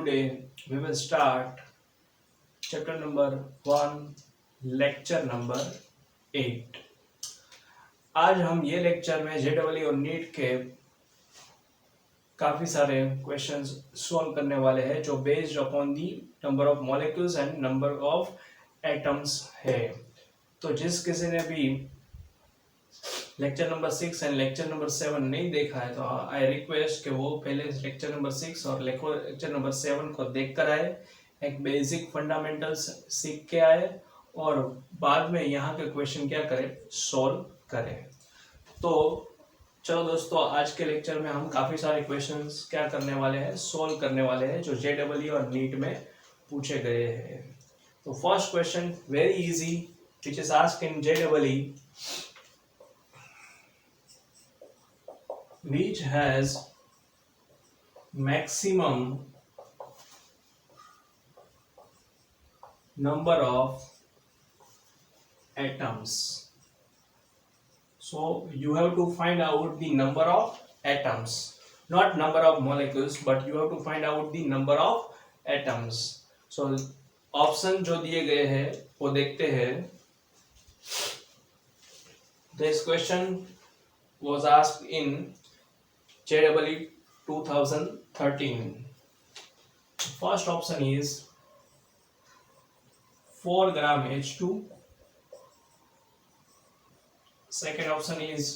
Today we will start chapter number 1, lecture number 8. आज हम ये लेक्चर में जेडब्ल्यू और नीट के काफ़ी सारे क्वेश्चंस सॉल्व करने वाले हैं जो based upon the number of molecules and number of atoms है। तो जिस किसी ने भी lecture number 6 and lecture number 7 नहीं देखा है तो आई रिक्वेस्ट कि वो पहले लेक्चर नंबर 6 और लेक्चर नंबर 7 को देख कर आए, एक बेसिक फंडामेंटल्स सीख के आए और बाद में यहाँ के क्वेश्चन क्या करें, सॉल्व करें। तो चलो दोस्तों, आज के लेक्चर में हम काफ़ी सारे क्वेश्चंस क्या करने वाले हैं, सॉल्व करने वाले हैं जो जेडब्ल्यू और नीट में पूछे गए हैं। तो first question very easy which is asked in JW, which has maximum number of atoms. So you have to find out the number of atoms, not number of molecules, but you have to find out the number of atoms. So option जो दिए गए हैं वो देखते हैं। This question was asked in JEE 2013. First option is 4 gram H2. Second option is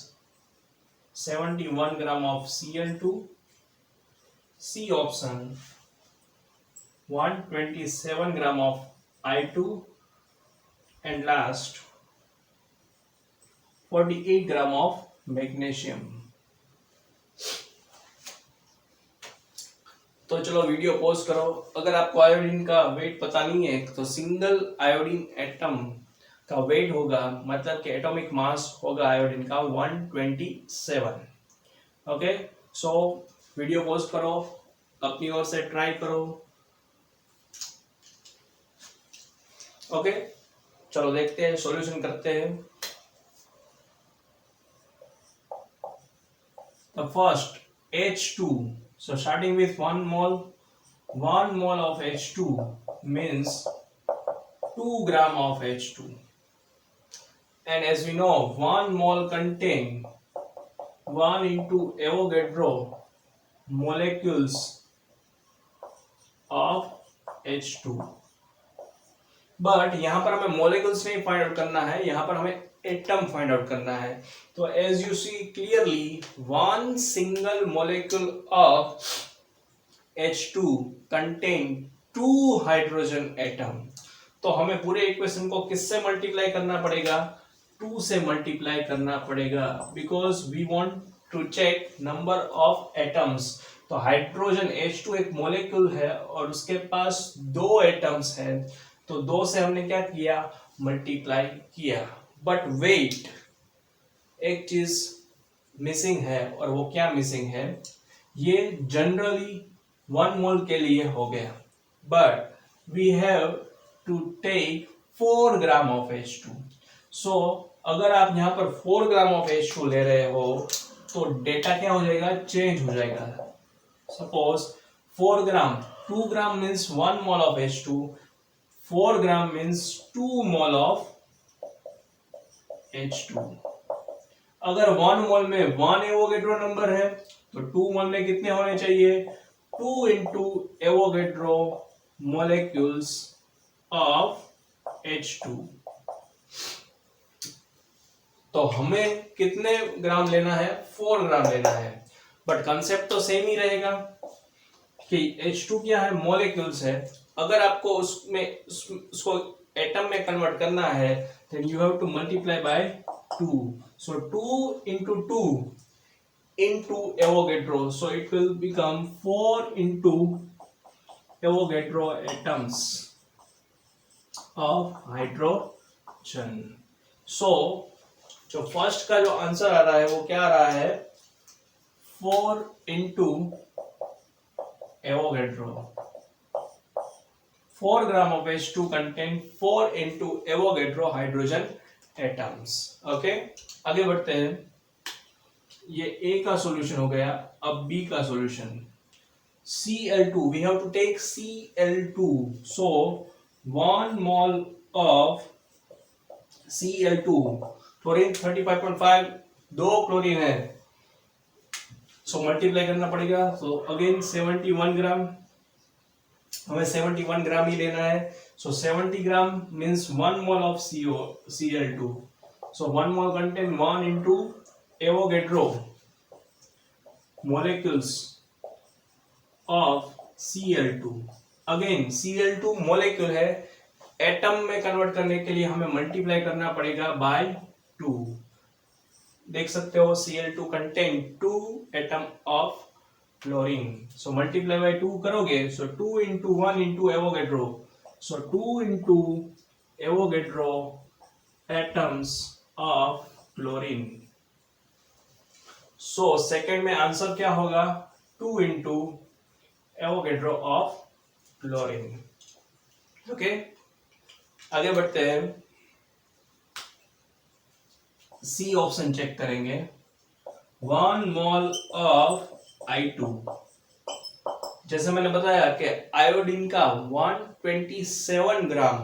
71 gram of Cl2. C option 127 gram of I2. And last 48 gram of magnesium. तो चलो video pause करो। अगर आपको आयोडीन का वेट पता नहीं है तो सिंगल आयोडीन एटम का वेट होगा, मतलब कि एटॉमिक मास होगा आयोडीन का 127। ओके, सो वीडियो पॉज करो, अपनी ओर से ट्राई करो। ओके, चलो देखते हैं, सॉल्यूशन करते हैं। The first H2. So starting with 1 mole of H2 means 2 gram of H2. And as we know, 1 mole contain 1 into Avogadro molecules of H2. But यहाँ पर हमें molecules नहीं फाइंड आउट करना है, यहाँ पर हमें एटम फाइंड आउट करना है। तो as you see clearly, one single molecule of H2 contain 2 hydrogen atom. तो हमें पूरे इक्वेशन को किससे मल्टीप्लाई करना पड़ेगा? 2 से मल्टीप्लाई करना पड़ेगा, because we want to check number of atoms. तो हाइड्रोजन H2 एक मॉलिक्यूल है और उसके पास 2 एटम्स हैं, तो 2 से हमने क्या किया, मल्टीप्लाई किया। बट वेट, एक चीज मिसिंग है, और वो क्या मिसिंग है, ये जनरली 1 मोल के लिए हो गया, but we have to take 4 gram of H2। So अगर आप यहाँ पर 4 ग्राम ऑफ H2 ले रहे हो तो डेटा क्या हो जाएगा, चेंज हो जाएगा। Suppose 4 gram, 2 gram means 1 mole of H2, 4 gram means 2 mole of H2। अगर 1 मोल में 1 एवोगेड्रो नंबर है तो 2 मोल में कितने होने चाहिए, 2 into Avogadro molecules of H2। तो हमें कितने ग्राम लेना है, 4 ग्राम लेना है। बट कंसेप्ट तो सेम ही रहेगा कि H2 क्या है, मोलिक्यूल्स है। अगर आपको उसको एटम में कन्वर्ट करना है then you have to multiply by 2. So 2 into 2 into Avogadro, so it will become 4 into Avogadro atoms of hydrogen. So जो फर्स्ट का जो आंसर आ रहा है वो क्या आ रहा है, 4 into Avogadro। 4 gram of H2 contain 4 into Avogadro hydrogen atoms. Okay, आगे बढ़ते हैं। ये A का सॉल्यूशन हो गया, अब B का solution. Cl2, we have to take Cl2. So 1 mole of Cl2, chlorine 35.5, दो क्लोरीन है, सो मल्टीप्लाई करना पड़ेगा। सो अगेन 71 ग्राम, हमें 71 ग्राम ही लेना है। सो 70 gram means 1 mole of Cl2। So 1 mole contain 1 into Avogadro molecules of Cl2। Again Cl2 molecule है, atom में convert करने के लिए हमें मल्टीप्लाई करना पड़ेगा बाय 2। देख सकते हो Cl2 contain 2 atom of chlorine. So multiply by 2 करोगे, सो 2 into 1 into Avogadro, so 2 into Avogadro atoms of chlorine. So second में आंसर क्या होगा, 2 into Avogadro of chlorine. Okay, आगे बढ़ते हैं, सी ऑप्शन चेक करेंगे। 1 मोल ऑफ I2, जैसे मैंने बताया कि आयोडीन का 127 ग्राम,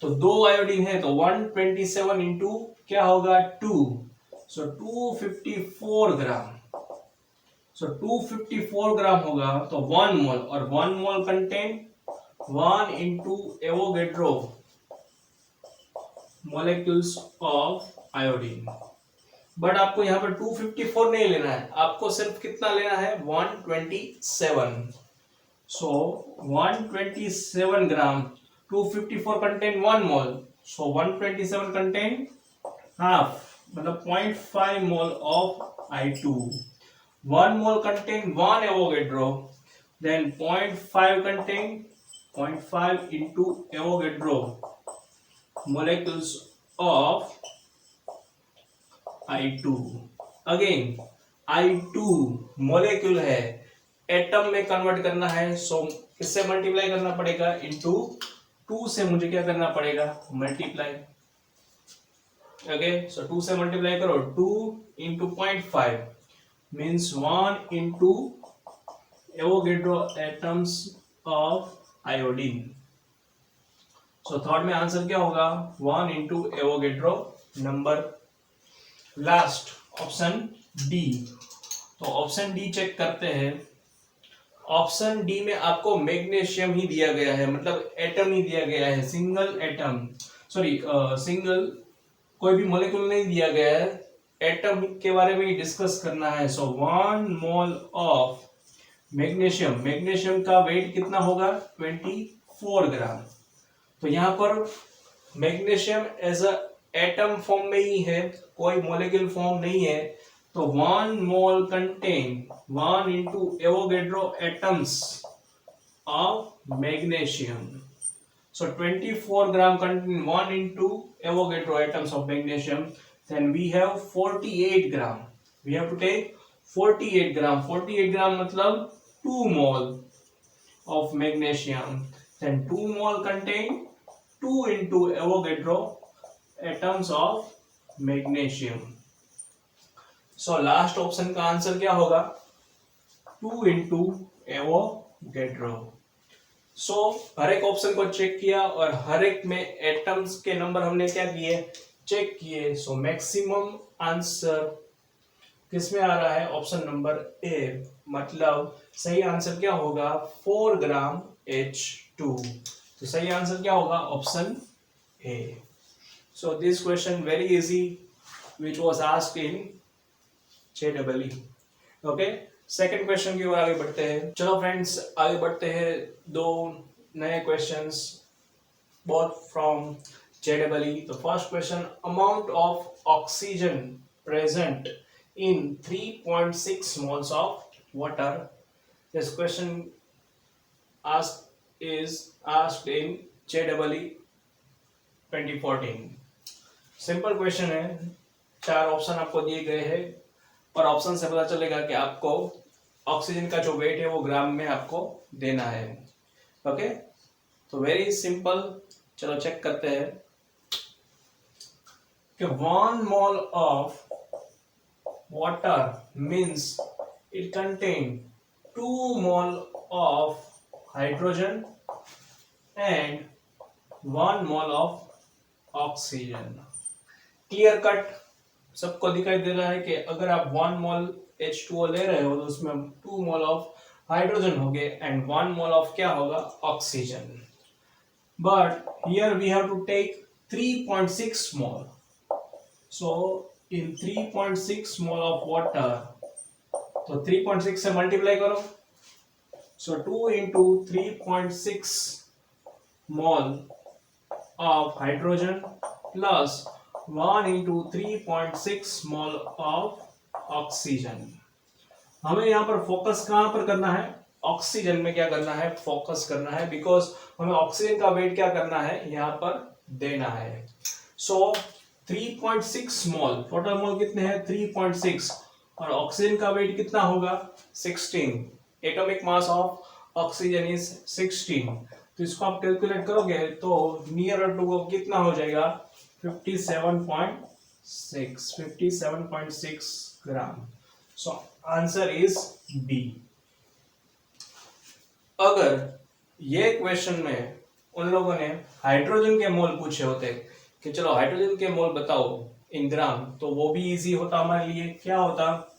तो दो आयोडीन है तो 127 इंटू क्या होगा 2, सो 254 ग्राम। सो 254 ग्राम होगा तो 1 मोल, और 1 mole contain 1 into Avogadro molecules of iodine. But आपको यहां पर 254 नहीं लेना है, आपको सिर्फ कितना लेना है 127। So 127 gram, 254 contain 1 mole, so 127 contain half, मतलब 0.5 mole of I2। 1 mole contain 1 Avogadro, then 0.5 contain 0.5 into Avogadro molecules of I2। Again I2 molecule है, एटम में कन्वर्ट करना है, सो इससे मल्टीप्लाई करना पड़ेगा इंटू 2 से मुझे क्या करना पड़ेगा मल्टीप्लाई। ओके, सो 2 से मल्टीप्लाई करो, 2 into 0.5 means 1 into Avogadro atoms of iodine. So third में आंसर क्या होगा 1 into Avogadro number. Last option D, तो ऑप्शन डी चेक करते हैं। ऑप्शन डी में आपको मैग्नीशियम ही दिया गया है, मतलब एटम ही दिया गया है, सिंगल एटम, सॉरी सिंगल कोई भी मॉलिक्यूल नहीं दिया गया है, एटम के बारे में ही डिस्कस करना है। So 1 mole of magnesium, magnesium का वेट कितना होगा 24 ग्राम। तो यहां पर magnesium as a atom form में ही है, कोई मॉलिक्यूल फॉर्म नहीं है, तो 1 mole contain 1 into Avogadro atoms of magnesium. So 24 gram contain 1 into Avogadro atoms of magnesium, then we have 48 gram, we have to take 48 gram. 48 gram मतलब 2 mole of magnesium, then 2 mole contain 2 into Avogadro atoms of magnesium। so last option का answer क्या होगा 2 into Avogadro। so हर एक option को check किया और हर एक में एटम्स के नंबर हमने क्या किए चेक किए। सो मैक्सिमम आंसर किसमें आ रहा है ऑप्शन नंबर ए, मतलब सही आंसर क्या होगा 4 ग्राम H2। तो सही आंसर क्या होगा option A. So this question very easy which was asked in JEE। Okay, second question की ओर आगे बढ़ते हैं। चलो फ्रेंड्स आगे बढ़ते हैं, दो नए क्वेश्चंस बोथ फ्रॉम JEE। तो first question, amount of oxygen present in 3.6 moles of water। This question is asked in JEE 2014। Simple question है, चार ऑप्शन आपको दिए गए हैं और ऑप्शन से पता चलेगा कि आपको ऑक्सीजन का जो वेट है वो ग्राम में आपको देना है। ओके, तो वेरी सिंपल, चलो चेक करते हैं कि 1 mole of water means it contain 2 mole of hydrogen and 1 mole of oxygen. Clear cut, सबको दिखाई दे रहा है कि अगर आप 1 मोल H2O ले रहे हो तो उसमें 2 मोल ऑफ हाइड्रोजन होंगे एंड 1 मोल ऑफ क्या होगा, oxygen. But here we have to take 3.6 mole, so in 3.6 mole of water, तो 3.6 से मल्टीप्लाई करो, सो 2 into 3.6 mole of hydrogen plus 1 into 3.6 mole of oxygen। हमें यहाँ पर फोकस कहाँ पर करना है, ऑक्सीजन में क्या करना है, फोकस करना है, बिकॉज हमें ऑक्सीजन का वेट क्या करना है, यहाँ पर देना है। सो 3.6 मोल, टोटल मोल कितने हैं 3.6, और ऑक्सीजन का वेट कितना होगा 16, atomic mass of oxygen is 16, तो इसको आप कैलकुलेट करोगे तो नियर टू कितना हो जाएगा 57.6 gram. So answer is B. अगर ये क्वेश्चन में उन लोगों ने हाइड्रोजन के मोल पूछे होते कि चलो हाइड्रोजन के मोल बताओ इन ग्राम, तो वो भी इजी होता हमारे लिए। क्या होता,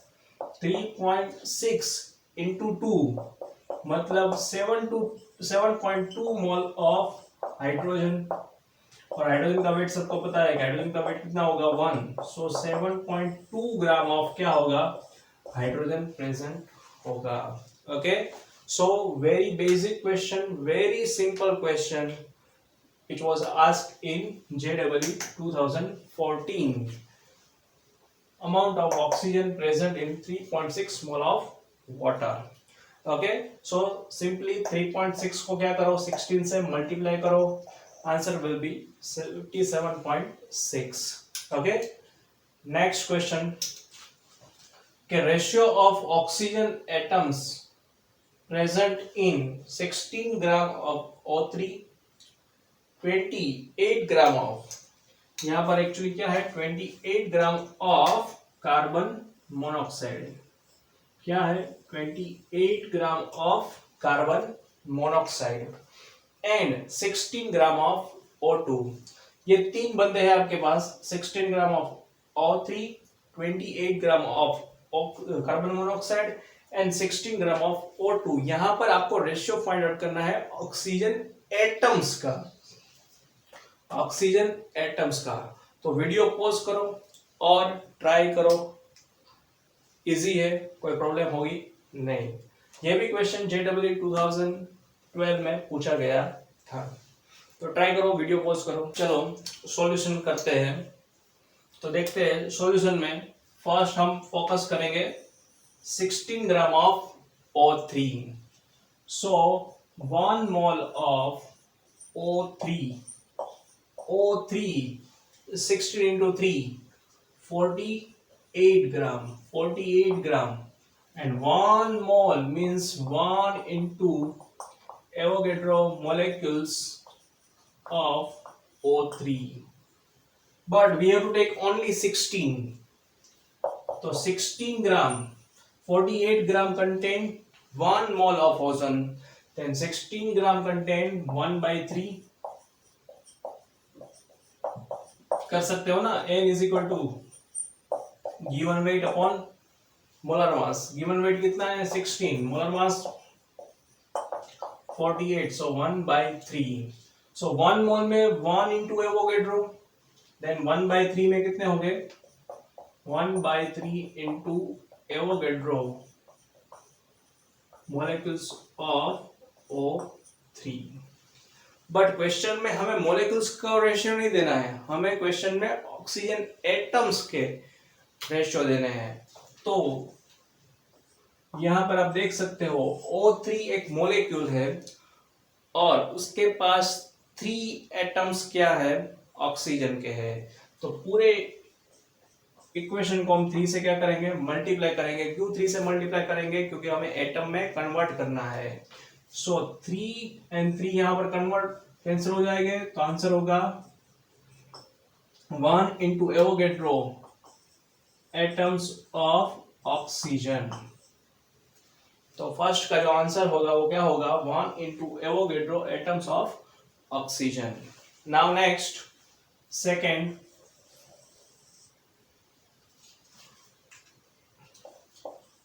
3.6 into 2 मतलब 7.2 मोल ऑफ हाइड्रोजन, और हाइड्रोजन का वेट सबको पता है कि हाइड्रोजन का वेट कितना होगा 1, सो 7.2 ग्राम ऑफ क्या होगा, हाइड्रोजन प्रेजेंट होगा। Okay, so very basic question, very simple question, it was asked in JEE 2014। amount of oxygen present in 3.6 mole of water। Okay, so simply 3.6 को क्या करो 16 से मल्टीप्लाई करो, answer will be 57.6। Okay, next question के ratio of oxygen atoms present in 16 gram of O3, 28 gram of, यहाँ पर actually क्या है 28 ग्राम ऑफ कार्बन मोनोऑक्साइड, क्या है 28 gram of carbon monoxide and 16 gram of O2। ये तीन बंदे हैं आपके पास, 16 gram of O3, 28 gram of carbon monoxide and 16 gram of O2। यहां पर आपको रेशियो फाइंड आउट करना है ऑक्सीजन एटम्स का, ऑक्सीजन एटम्स का। तो वीडियो पॉज करो और ट्राई करो, इजी है, कोई प्रॉब्लम होगी नहीं। यह भी क्वेश्चन JEE 2012 में पूछा गया था, तो ट्राई करो, वीडियो पॉज करो। चलो सॉल्यूशन करते हैं, तो देखते हैं सॉल्यूशन में। फर्स्ट हम फोकस करेंगे 16 gram of O3, so 1 mole of O3 16 into 3 48 gram and 1 mole means 1 into Avogadro molecules of O3, but we have to take only 16, so 16 gram, 48 gram contain 1 mole of ozone, then 16 gram contain 1/3, कर सकते हो ना, n is equal to given weight upon molar mass. Given weight कितना है 16, molar mass 48, सो 1/3, सो 1 mole में 1 into Avogadro, then 1/3 में कितने होंगे 1/3 into Avogadro molecules of O3। But question में हमें मोलेक्युल्स का रेशियो नहीं देना है, हमें क्वेश्चन में ऑक्सीजन एटम्स के रेशियो देने हैं। तो यहां पर आप देख सकते हो O3 एक मोलेक्यूल है और उसके पास 3 एटम्स क्या है, ऑक्सीजन के हैं। तो पूरे इक्वेशन को हम 3 से क्या करेंगे, मल्टीप्लाई करेंगे। क्यों 3 से मल्टीप्लाई करेंगे, क्योंकि हमें एटम में कन्वर्ट करना है। सो 3 and 3 यहां पर कन्वर्ट कैंसिल हो जाएंगे, तो आंसर होगा 1 into Avogadro atoms of oxygen. तो फर्स्ट का जो आंसर होगा वो क्या होगा, 1 into Avogadro atoms of oxygen. Now next second,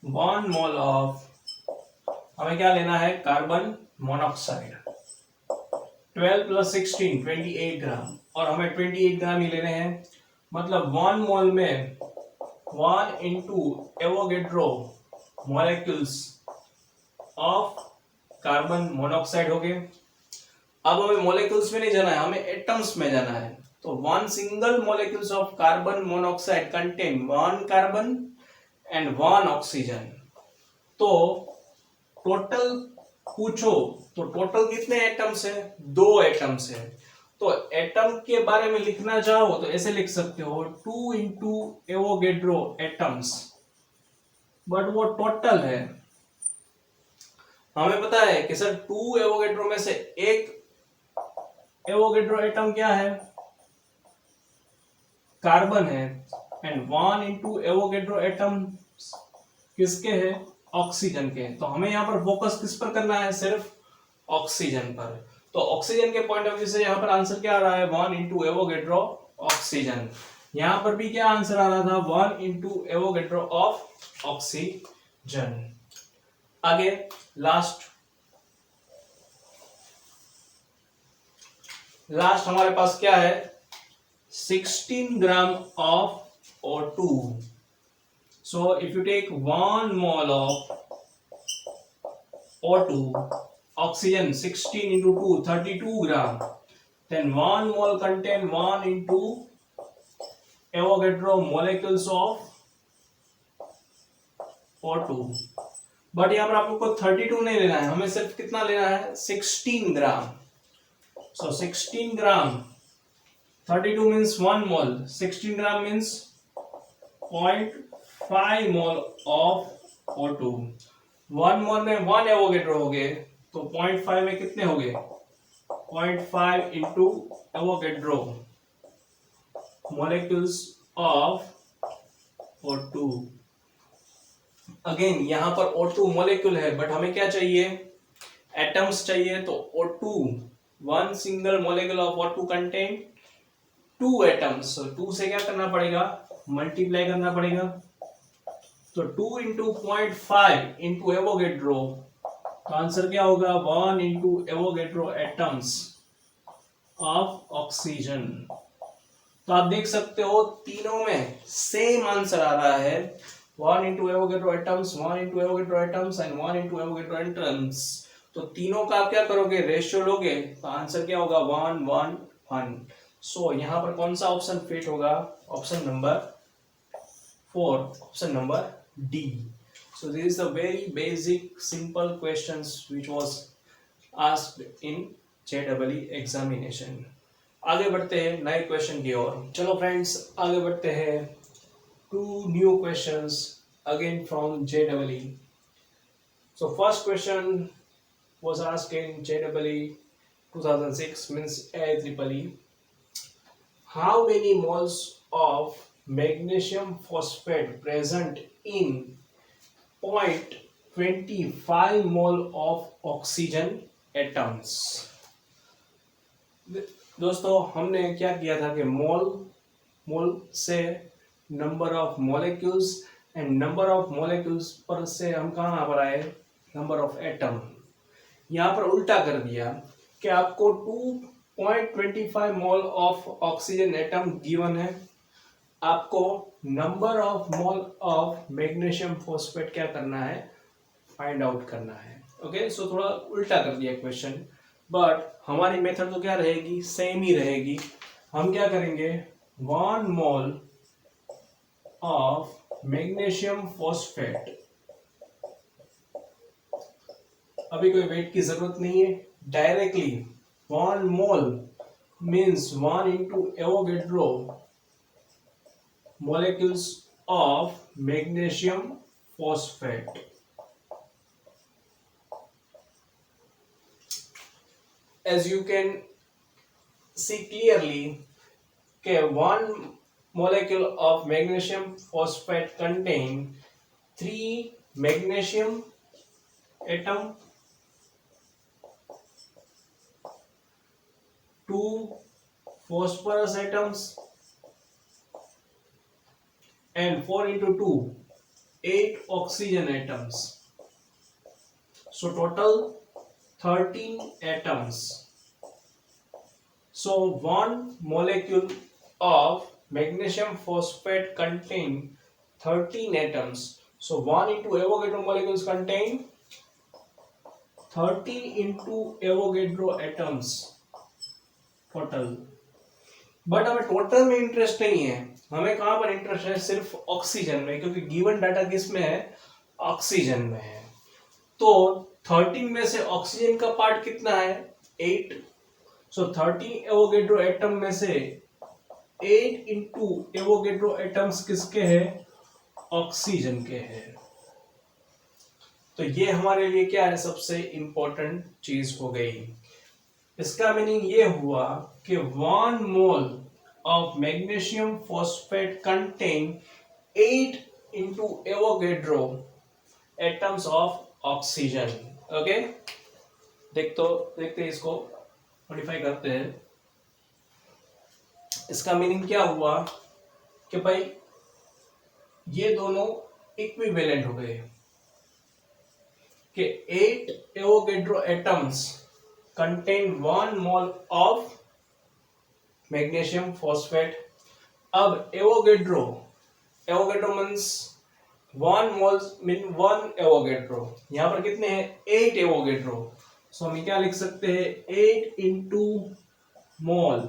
1 mole of, हमें क्या लेना है, कार्बन मोनोऑक्साइड, 12 + 16 28 ग्राम, और हमें 28 ग्राम ही लेने हैं। मतलब 1 मोल में 1 into Avogadro molecules of carbon monoxide हो गए। अब हमें मॉलिक्यूल्स में नहीं जाना है, हमें एटम्स में जाना है। तो 1 single molecules of carbon monoxide contain 1 carbon and 1 oxygen. तो टोटल पूछो तो टोटल कितने एटम्स है, 2 एटम्स है। तो एटम के बारे में लिखना चाहो तो ऐसे लिख सकते हो 2 into एवोगैड्रो एटम्स, बट वो टोटल है। हमें पता है कि सर 2 एवोगैड्रो में से एक एवोगैड्रो एटम क्या है, कार्बन है, एंड 1 into एवोगैड्रो एटम किसके है, ऑक्सीजन के। तो हमें यहाँ पर फोकस किस पर करना है, सिर्फ ऑक्सीजन पर। तो ऑक्सीजन के पॉइंट ऑफ व्यू से यहाँ पर आंसर क्या आ रहा है, 1 into एवोगैड्रो ऑक्सीजन। यहाँ पर भी क्या आंसर आ रहा था, 1 into एवोगैड्रो ऑफ ऑक्सीजन। आगे लास्ट हमारे पास क्या है, 16 gram of O2. So if you take 1 mole of O2, oxygen 16 into 2 32 gram, then 1 mole contain 1 into Avogadro molecules of O2। But यहाँ पर आपको 32 नहीं लेना है, हमें सिर्फ कितना लेना है, 16 ग्राम। So 16 gram, 32 means 1 mole, 16 gram means 0.5 mole of O2। 1 mole में 1 एवोगैड्रो हो गए, तो 0.5 में कितने हो गए, 0.5 into Avogadro molecules of O2। Again यहां पर O2 मोलेक्यूल है, बट हमें क्या चाहिए, एटम्स चाहिए। तो O2, 1 single molecule of O2 contain 2 atoms. तो 2 से क्या करना पड़ेगा, मल्टीप्लाई करना पड़ेगा। तो 2 into 0.5 into एवोगैड्रो, तो आंसर क्या होगा, 1 into Avogadro atoms of oxygen. तो आप देख सकते हो तीनों में सेम आंसर आ रहा है, 1 into Avogadro atoms, 1 into Avogadro atoms and 1 into Avogadro atoms. तो तीनों का आप क्या करोगे, रेशियो लोगे, तो आंसर क्या होगा, 1 1 1। सो यहां पर कौन सा ऑप्शन फिट होगा, option number 4, option number D। So this is a very basic simple questions which was asked in JEE examination। आगे बढ़ते हैं नए क्वेश्चन की ओर। चलो फ्रेंड्स आगे बढ़ते हैं, 2 new questions again from JEE। So first question was asked in JEE 2006 means AIEEE। How many moles of magnesium phosphate present in 0.25 mole of oxygen atoms। दोस्तों हमने क्या किया था कि मोल से number of molecules and number of molecules पर से हम कहाँ पर आए, नंबर ऑफ एटम। यहाँ पर उल्टा कर दिया कि आपको 2.25 मोल ऑफ ऑक्सीजन एटम गिवन है, आपको number of mole of magnesium phosphate क्या करना है, फाइंड आउट करना है। ओके, सो थोड़ा उल्टा कर दिया क्वेश्चन, बट हमारी मेथड तो क्या रहेगी, सेम ही रहेगी। हम क्या करेंगे, 1 मोल ऑफ मैग्नीशियम फॉस्फेट, अभी कोई वेट की जरूरत नहीं है, directly 1 mole means 1 into Avogadro molecules of magnesium phosphate। As you can see clearly कि 1 molecule of magnesium phosphate contain 3 magnesium atom, 2 phosphorus atoms, and 4 into 2 8 oxygen atoms. So total 13 atoms. So one molecule of magnesium phosphate contain 13 atoms. So 1 into Avogadro molecules contain 13 into Avogadro atoms total. But हमें total में interest नहीं है, हमें कहां पर interest है, सिर्फ oxygen में, क्योंकि गिवन डाटा किस में है, ऑक्सीजन में है। तो 13 में से ऑक्सीजन का पार्ट कितना है, 8। सो 13 एवोगेड्रो एटम में से 8 इंटू एवोगेड्रो एटम्स किसके हैं, ऑक्सीजन के हैं। तो ये हमारे लिए क्या है, सबसे इंपॉर्टेंट चीज हो गई। इसका मीनिंग ये हुआ कि 1 mole of magnesium phosphate contain 8 into Avogadro atoms of oxygen. Okay, देखते इसको मॉडिफाई करते हैं। इसका मीनिंग क्या हुआ कि भाई ये दोनों इक्विवेलेंट हो गए कि 8 Avogadro atoms contain 1 mole of magnesium phosphate। अब Avogadro means 1 moles mean 1 Avogadro, यहां पर कितने हैं, 8 एवोगेड्रो। सो हम क्या लिख सकते हैं, 8 into mole,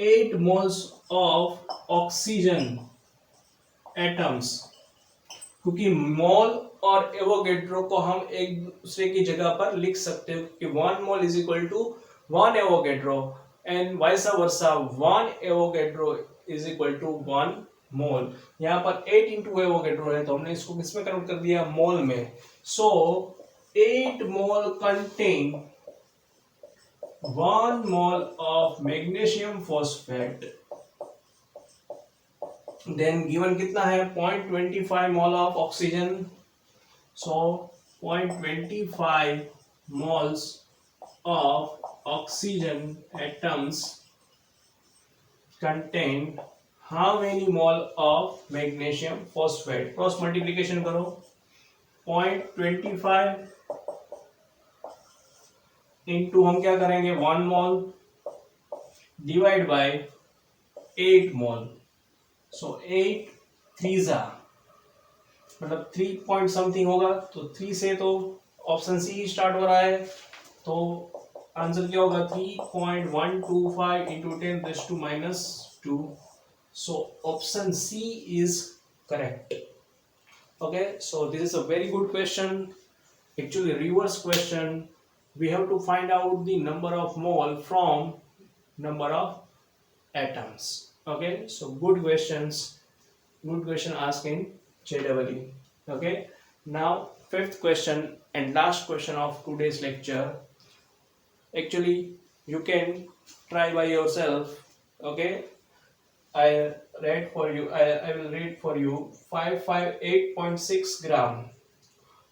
8 moles of oxygen atoms, क्योंकि मोल और एवोगेड्रो को हम एक दूसरे की जगह पर लिख सकते हो कि 1 mole is equal to 1 Avogadro and vice versa 1 Avogadro is equal to 1 mole. यहाँ पर 8 इंटू एवोगेड्रो है तो हमने इसको किस में कन्वर्ट कर दिया, मोल में। So 8 mole contain 1 mole of magnesium phosphate, then given कितना है, 0.25 mole of oxygen. So 0.25 moles of oxygen atoms contain how many mole of magnesium phosphate? Cross multiplication करो, 0.25 इंटू हम क्या करेंगे, 1 मोल डिवाइड बाय 8 मोल। सो 8 3 मतलब 3 पॉइंट समथिंग होगा, तो 3 से तो ऑप्शन सी स्टार्ट हो रहा है, तो आंसर क्या होगा, 3.125 into 10⁻⁻²। So option C is correct. Okay, so this is a very good question, actually reverse question. We have to find out the number of mole from number of atoms. Okay, so good question asked in JEE. Okay, now fifth question and last question of today's lecture. Actually you can try by yourself. Okay, I will read for you 558.6 gram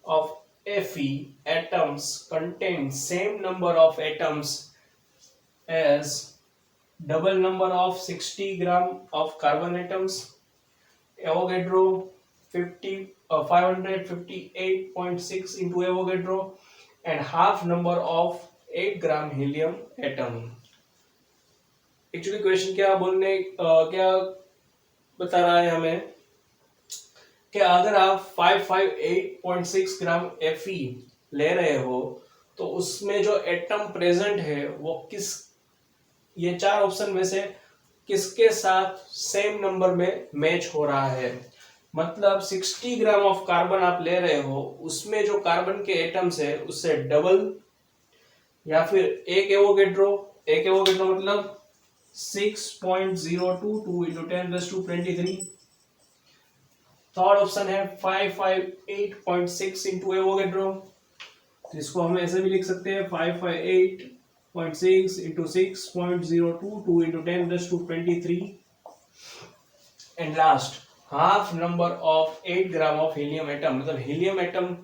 of Fe atoms contain same number of atoms as double number of 60 gram of carbon atoms. Avogadro 558.6 into Avogadro and half number of 8 gram helium atom. Actually question क्या बता रहा है हमें कि अगर आप 558.6 ग्राम Fe ले रहे हो तो उसमें जो एटम प्रेजेंट है वो ये 4 ऑप्शन में से किसके साथ सेम नंबर में मैच हो रहा है। मतलब 60 ग्राम ऑफ कार्बन आप ले रहे हो, उसमें जो कार्बन के एटम्स है उससे डबल या फिर एक एवोगेड्रो मतलब 6.022 into 10⁻23। थर्ड ऑप्शन है 558.6 into एवोगेड्रो, तो इसको हम ऐसे भी लिख सकते हैं 558.6 into 6.022 into 10⁻23। And last half number of 8 gram of helium atom, मतलब हीलियम एटम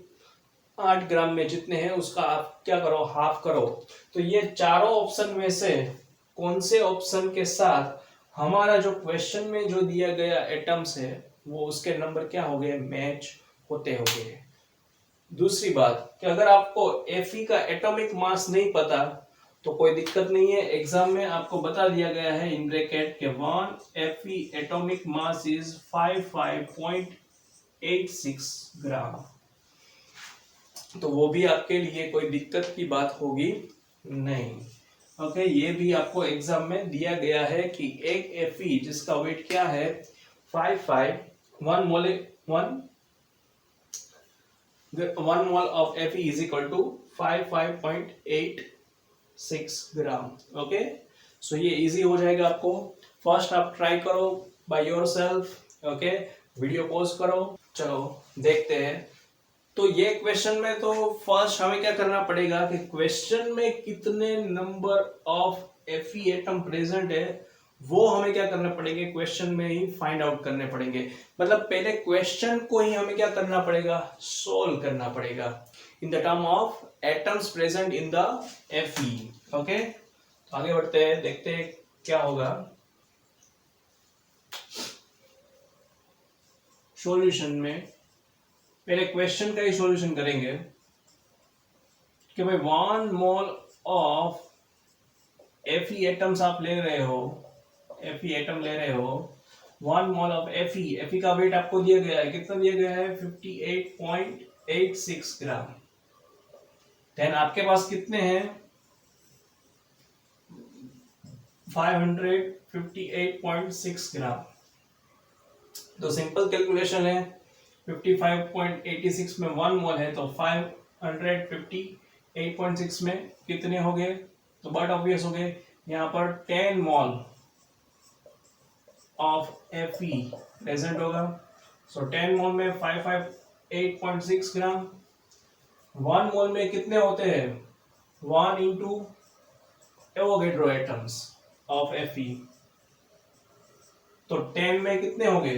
8 ग्राम में जितने हैं उसका आप क्या करो, हाफ करो। तो ये चारों ऑप्शन में से कौन से ऑप्शन के साथ हमारा जो क्वेश्चन में जो दिया गया एटम्स है वो उसके नंबर क्या हो गए, मैच होते हो गए। दूसरी बात कि अगर आपको Fe का एटॉमिक मास नहीं पता तो कोई दिक्कत नहीं है, एग्जाम में आपको बता दिया गया है इन ब्रैकेट के 1 Fe एटॉमिक मास इज 55.86 ग्राम। तो वो भी आपके लिए कोई दिक्कत की बात होगी नहीं। ओके, ये भी आपको एग्जाम में दिया गया है कि एक Fe जिसका वेट क्या है 1 mole of Fe is equal to 55.86 gram. Okay, so ये इजी हो जाएगा आपको। फर्स्ट आप ट्राई करो by yourself. Okay, video pause करो, चलो देखते हैं। तो ये क्वेश्चन में तो फर्स्ट हमें क्या करना पड़ेगा कि क्वेश्चन में कितने number of Fe atom present है वो हमें क्या करना पड़ेगा, क्वेश्चन में ही फाइंड आउट करने पड़ेंगे। मतलब पहले क्वेश्चन को ही हमें क्या करना पड़ेगा, सोल्व करना पड़ेगा in the term of atoms present in the Fe। Okay, तो आगे बढ़ते हैं, देखते हैं क्या होगा। सॉल्यूशन में पहले क्वेश्चन का ही सॉल्यूशन करेंगे कि भाई 1 मोल ऑफ Fe एटम्स आप ले रहे हो, Fe एटम ले रहे हो, 1 मोल ऑफ Fe का वेट आपको दिया गया है, कितना दिया गया है 58.86 ग्राम। देन आपके पास कितने हैं 558.6 ग्राम। तो सिंपल कैलकुलेशन है, 55.86 में 1 मोल है तो 558.6 में कितने हो गए, तो बट ऑब्वियस हो गए, यहाँ पर 10 मोल ऑफ Fe प्रेजेंट होगा। सो 10 मोल में 558.6 ग्राम, 1 मोल में कितने होते हैं 1 into Avogadro atoms of Fe। तो 10 में कितने हो गए,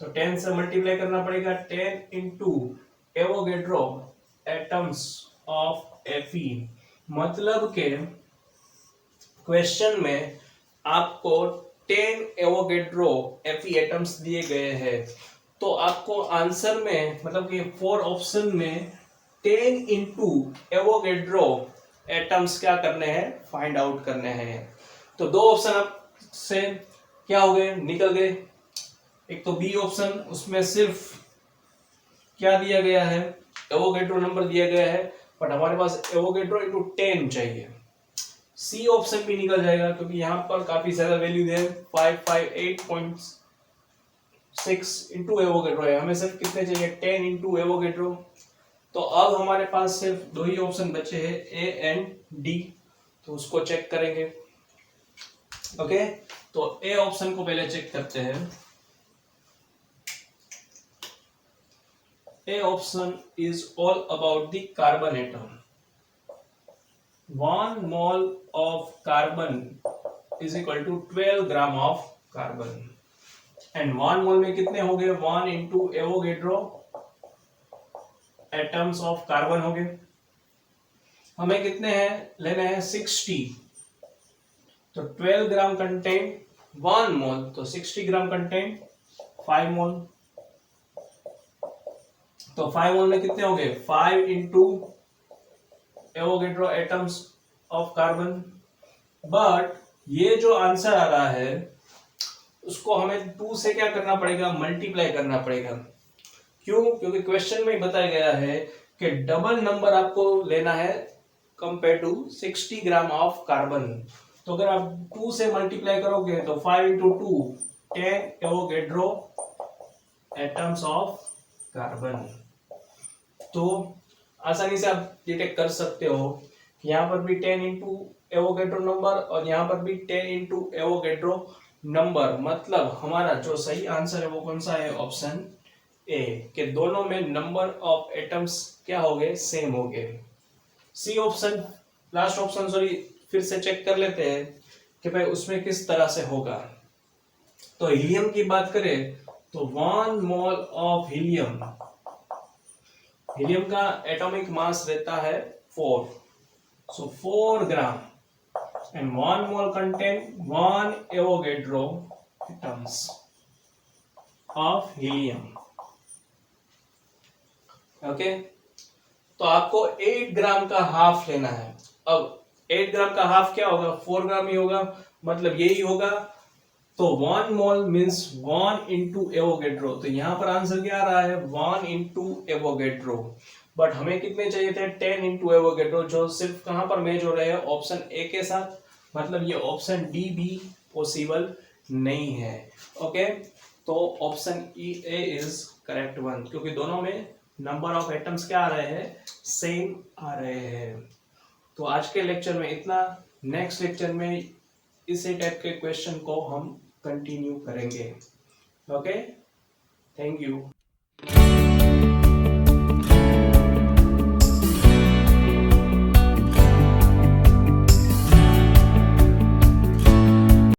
तो 10 से मल्टीप्लाई करना पड़ेगा, 10 into Avogadro atoms of Fe। मतलब के क्वेश्चन में आपको 10 एवोगैड्रो Fe एटम्स दिए गए हैं, तो आपको आंसर में मतलब कि 4 ऑप्शन में 10 इंटू एवोगैड्रो एटम्स क्या करने हैं, फाइंड आउट करने हैं। तो दो ऑप्शन आप से क्या हो गए, निकल गए। एक तो बी ऑप्शन, उसमें सिर्फ क्या दिया गया है, एवोगैड्रो नंबर दिया गया है, बट हमारे पास एवोगैड्रो इंटू 10 चाहिए। सी ऑप्शन भी निकल जाएगा क्योंकि यहाँ पर काफी ज्यादा वैल्यू है, 558.6 इंटू एवोगैड्रो है, हमें सिर्फ कितने चाहिए 10 इंटू एवोगैड्रो। तो अब हमारे पास सिर्फ दो ही ऑप्शन बचे हैं, ए एंड डी, तो उसको चेक करेंगे। ओके, तो ए ऑप्शन को पहले चेक करते हैं। A option is all about the carbon atom. 1 mole of carbon is equal to 12 gram of carbon, and 1 mole में कितने हो गए 1 into Avogadro atoms of carbon हो गए। हमें कितने हैं लेने हैं 60, तो 12 ग्राम कंटेंट 1 मोल, तो 60 ग्राम कंटेंट 5 मोल। तो 5 मोल में कितने हो गए 5 into Avogadro atoms of carbon. But ये जो आंसर आ रहा है उसको हमें 2 से क्या करना पड़ेगा, मल्टीप्लाई करना पड़ेगा। क्यों, क्योंकि क्वेश्चन में बताया गया है कि डबल नंबर आपको लेना है compare to 60 gram of carbon. तो अगर आप 2 से मल्टीप्लाई करोगे तो 5 into 2 10 Avogadro atoms of carbon. तो आसानी से आप डिटेक्ट कर सकते हो कि यहाँ पर भी 10 इंटू एवोगैड्रो नंबर और यहाँ पर भी 10 इंटू एवोगैड्रो नंबर, मतलब हमारा जो सही आंसर है वो कौन सा है, ऑप्शन ए, के दोनों में नंबर ऑफ एटम्स क्या हो गए, सेम हो गए। C option, last option sorry, फिर से चेक कर लेते हैं कि भाई उसमें किस तरह से होगा। तो हीलियम की बात करें तो 1 मोल ऑफ हीलियम हीलियम का एटॉमिक मास रहता है 4, सो 4 gram and 1 mole contain 1 Avogadro atoms of helium. Okay, तो आपको 8 ग्राम का हाफ लेना है। अब 8 ग्राम का हाफ क्या होगा, 4 ग्राम ही होगा, मतलब यही होगा। तो 1 मोल मीन्स 1 इंटू एवोगेड्रो, तो यहां पर आंसर क्या आ रहा है 1 इंटू एवोगेड्रो। बट हमें कितने चाहिए थे 10 इंटू एवोगेड्रो, जो सिर्फ कहां पर मैच हो रहे हैं ऑप्शन ए के साथ, मतलब ये ऑप्शन डी भी पॉसिबल नहीं है। ओके, तो option A is correct one, क्योंकि दोनों में नंबर ऑफ एटम्स क्या आ रहे हैं, सेम आ रहे हैं। तो आज के लेक्चर में इतना, नेक्स्ट लेक्चर में इसी टाइप के क्वेश्चन को हम कंटिन्यू करेंगे। Okay, thank you.